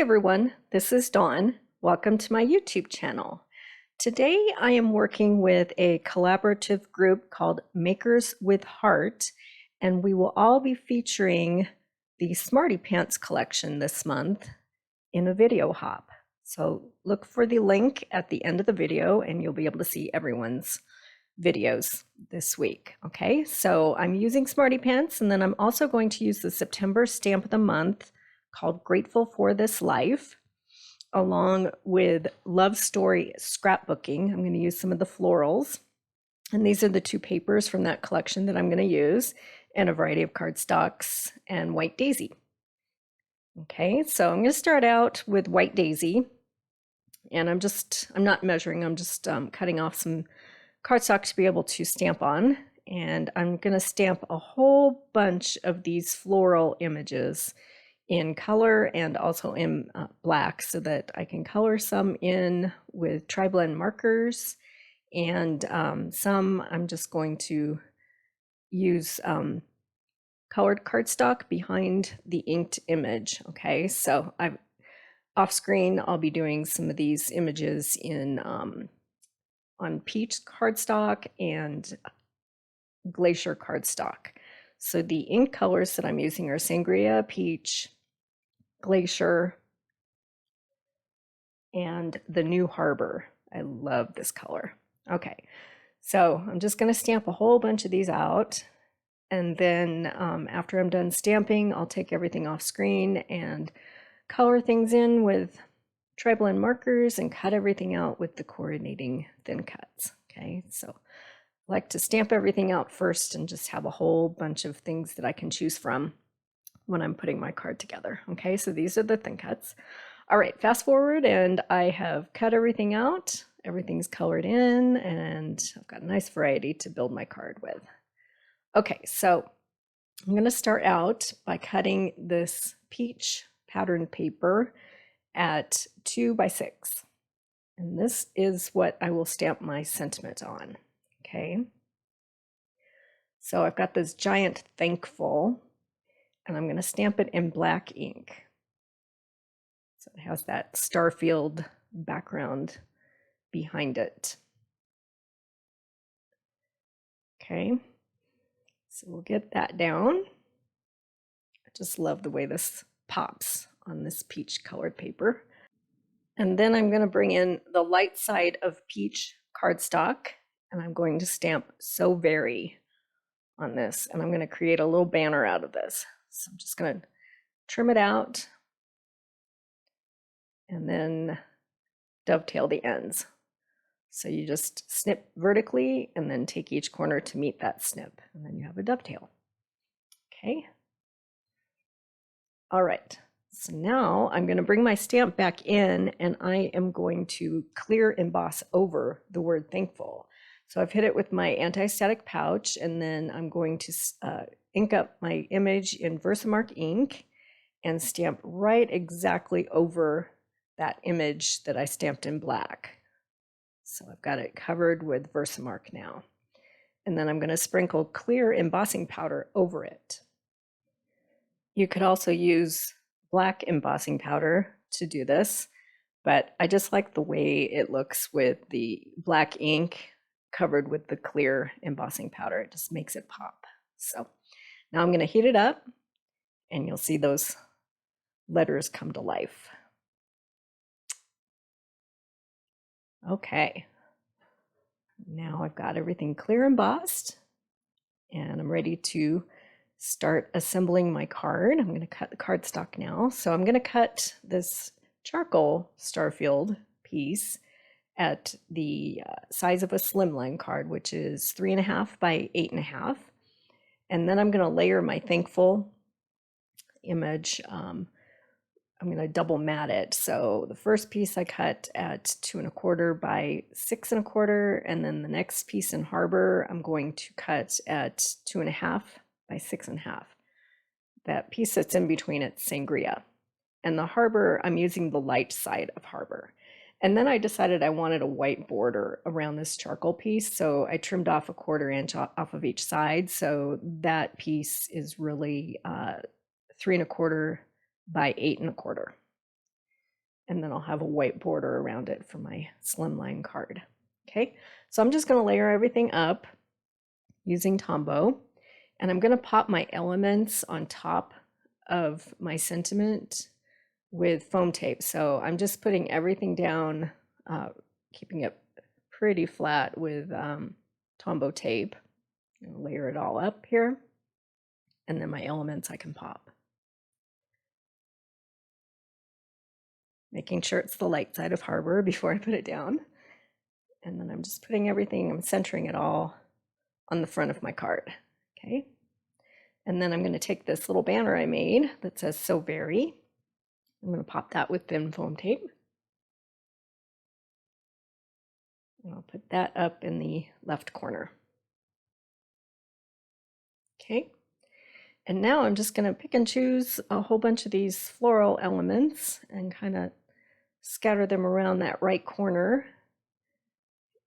everyone, this is Dawn. Welcome to my YouTube channel. Today I am working with a collaborative group called Makers with Heart, and we will all be featuring the Smarty Pants collection this month in a video hop. So look for the link at the end of the video and you'll be able to see everyone's videos this week. Okay, so I'm using Smarty Pants, and then I'm also going to use the September stamp of the month called Grateful for This Life, along with Love Story Scrapbooking. I'm going to use some of the florals, and these are the two papers from that collection that I'm going to use, and a variety of cardstocks and White Daisy. Okay, so I'm going to start out with White Daisy, and I'm not measuring, I'm just cutting off some cardstock to be able to stamp on, and I'm going to stamp a whole bunch of these floral images in color and also in black, so that I can color some in with tri-blend markers, and some I'm just going to use colored cardstock behind the inked image. Okay, so off screen I'll be doing some of these images in on peach cardstock and glacier cardstock. So the ink colors that I'm using are sangria, peach, glacier, and the New Harbor. I love this color. Okay, so I'm just going to stamp a whole bunch of these out, and then after I'm done stamping, I'll take everything off screen and color things in with tri-blend markers and cut everything out with the coordinating thin cuts. Okay, so I like to stamp everything out first and just have a whole bunch of things that I can choose from when I'm putting my card together. Okay, so these are the thin cuts. All right, fast forward, and I have cut everything out. Everything's colored in, and I've got a nice variety to build my card with. Okay, so I'm going to start out by cutting this peach patterned paper at 2 by 6. And this is what I will stamp my sentiment on. Okay, so I've got this giant thankful, and I'm going to stamp it in black ink. So it has that Starfield background behind it. Okay, so we'll get that down. I just love the way this pops on this peach colored paper. And then I'm going to bring in the light side of peach cardstock, and I'm going to stamp So Very on this, and I'm going to create a little banner out of this. So I'm just going to trim it out and then dovetail the ends. So you just snip vertically and then take each corner to meet that snip, and then you have a dovetail. Okay. All right. So now I'm going to bring my stamp back in, and I am going to clear emboss over the word thankful. So I've hit it with my anti-static pouch, and then I'm going to ink up my image in Versamark ink and stamp right exactly over that image that I stamped in black. So I've got it covered with Versamark now. And then I'm going to sprinkle clear embossing powder over it. You could also use black embossing powder to do this, but I just like the way it looks with the black ink covered with the clear embossing powder. It just makes it pop. So now I'm going to heat it up, and you'll see those letters come to life. Okay, now I've got everything clear embossed, and I'm ready to start assembling my card. I'm going to cut the cardstock now. So I'm going to cut this charcoal Starfield piece at the size of a slimline card, which is 3.5 by 8.5. And then I'm going to layer my thankful image. I'm going to double mat it. So the first piece I cut at 2.25 by 6.25, and then the next piece in Harbor I'm going to cut at 2.5 by 6.5. That piece that's in between it's Sangria. And the Harbor, I'm using the light side of Harbor. And then I decided I wanted a white border around this charcoal piece, so I trimmed off 1/4 inch off of each side. So that piece is really 3.25 by 8.25. and then I'll have a white border around it for my slimline card. Okay, so I'm just going to layer everything up using Tombow, and I'm going to pop my elements on top of my sentiment with foam tape. So I'm just putting everything down, keeping it pretty flat with Tombow tape. I'll layer it all up here, and then my elements I can pop. Making sure it's the light side of Harbor before I put it down. And then I'm just putting everything, I'm centering it all on the front of my card. Okay. And then I'm going to take this little banner I made that says "So Very." I'm going to pop that with thin foam tape. And I'll put that up in the left corner. Okay. And now I'm just going to pick and choose a whole bunch of these floral elements and kind of scatter them around that right corner.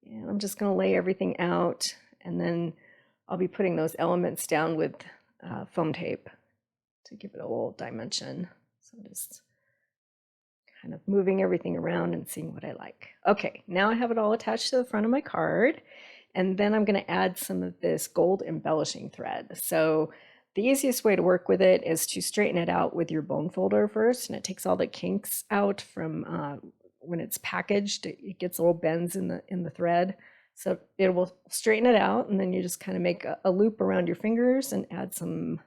And I'm just going to lay everything out, and then I'll be putting those elements down with foam tape to give it a little dimension. So I'm just kind of moving everything around and seeing what I like. Okay, now I have it all attached to the front of my card, and then I'm going to add some of this gold embellishing thread. So the easiest way to work with it is to straighten it out with your bone folder first, and it takes all the kinks out from when it's packaged. It gets little bends in the thread. So it will straighten it out, and then you just kind of make a loop around your fingers and add some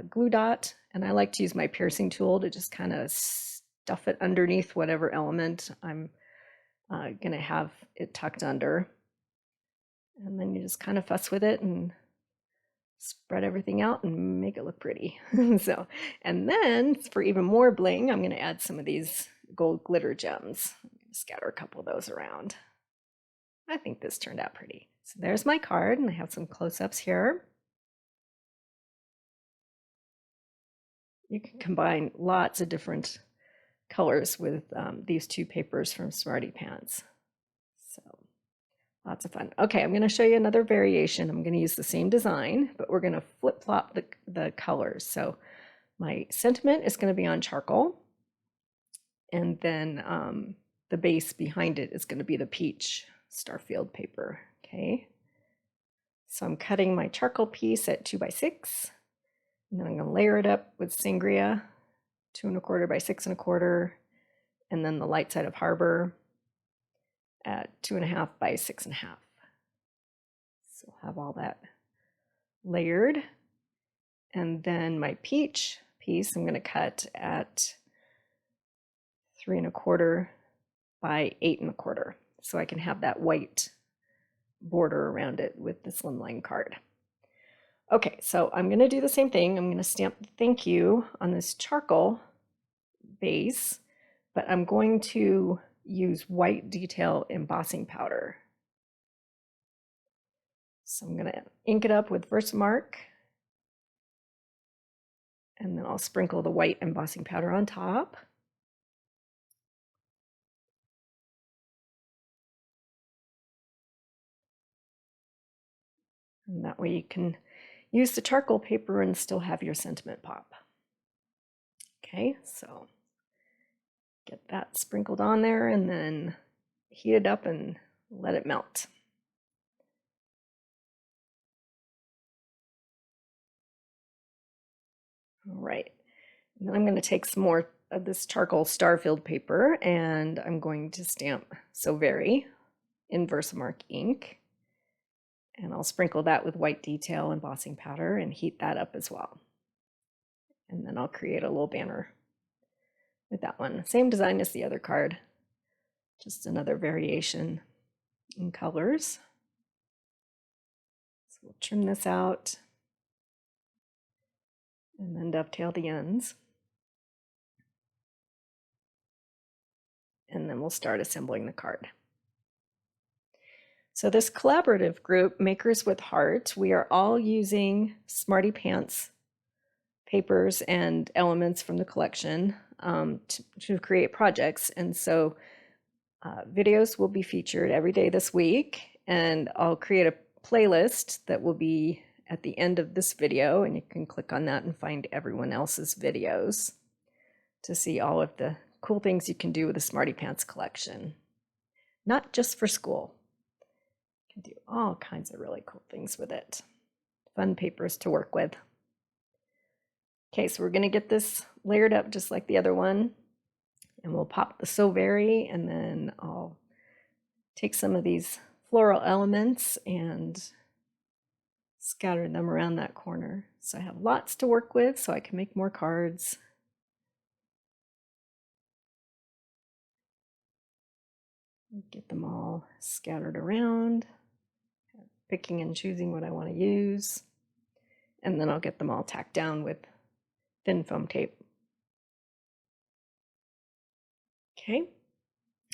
glue dot. And I like to use my piercing tool to just kind of stuff it underneath whatever element I'm going to have it tucked under. And then you just kind of fuss with it and spread everything out and make it look pretty. So, and then for even more bling, I'm going to add some of these gold glitter gems. I'm going to scatter a couple of those around. I think this turned out pretty. So there's my card, and I have some close-ups here. You can combine lots of different colors with these two papers from Smarty Pants. So lots of fun. Okay, I'm going to show you another variation. I'm going to use the same design, but we're going to flip-flop the colors. So my sentiment is going to be on charcoal, and then the base behind it is going to be the peach Starfield paper. Okay, so I'm cutting my charcoal piece at 2 by 6, and then I'm going to layer it up with Sangria 2 1/4 by 6 1/4, and then the light side of Harbor at 2 1/2 by 6 1/2. So I'll have all that layered, and then my peach piece I'm going to cut at 3 1/4 by 8 1/4, so I can have that white border around it with the slimline card. Okay, so I'm going to do the same thing. I'm going to stamp thank you on this charcoal base, but I'm going to use white detail embossing powder. So I'm going to ink it up with Versamark, and then I'll sprinkle the white embossing powder on top. And that way you can use the charcoal paper and still have your sentiment pop. Okay, so get that sprinkled on there, and then heat it up and let it melt. All right, and then I'm going to take some more of this charcoal star-filled paper, and I'm going to stamp So Very in Versamark ink. And I'll sprinkle that with white detail embossing powder and heat that up as well. And then I'll create a little banner with that one. Same design as the other card, just another variation in colors. So we'll trim this out and then dovetail the ends. And then we'll start assembling the card. So this collaborative group, Makers with Heart, we are all using Smarty Pants papers and elements from the collection to create projects. And so videos will be featured every day this week, and I'll create a playlist that will be at the end of this video, and you can click on that and find everyone else's videos to see all of the cool things you can do with the Smarty Pants collection. Not just for school. You can do all kinds of really cool things with it. Fun papers to work with. Okay, so we're going to get this layered up just like the other one. And we'll pop the So Very, and then I'll take some of these floral elements and scatter them around that corner. So I have lots to work with so I can make more cards. Get them all scattered around, picking and choosing what I want to use. And then I'll get them all tacked down with thin foam tape. Okay,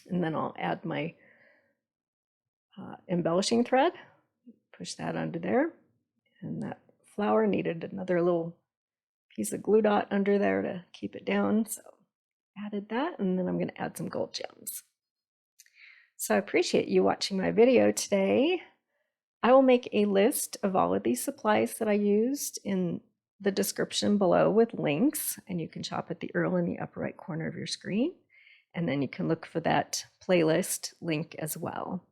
and then I'll add my embellishing thread, push that under there, and that flower needed another little piece of glue dot under there to keep it down, so added that, and then I'm going to add some gold gems. So I appreciate you watching my video today. I will make a list of all of these supplies that I used in the description below with links, and you can shop at the URL in the upper right corner of your screen. And then you can look for that playlist link as well.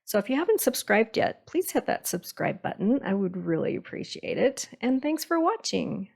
So if you haven't subscribed yet, please hit that subscribe button. I would really appreciate it. And thanks for watching.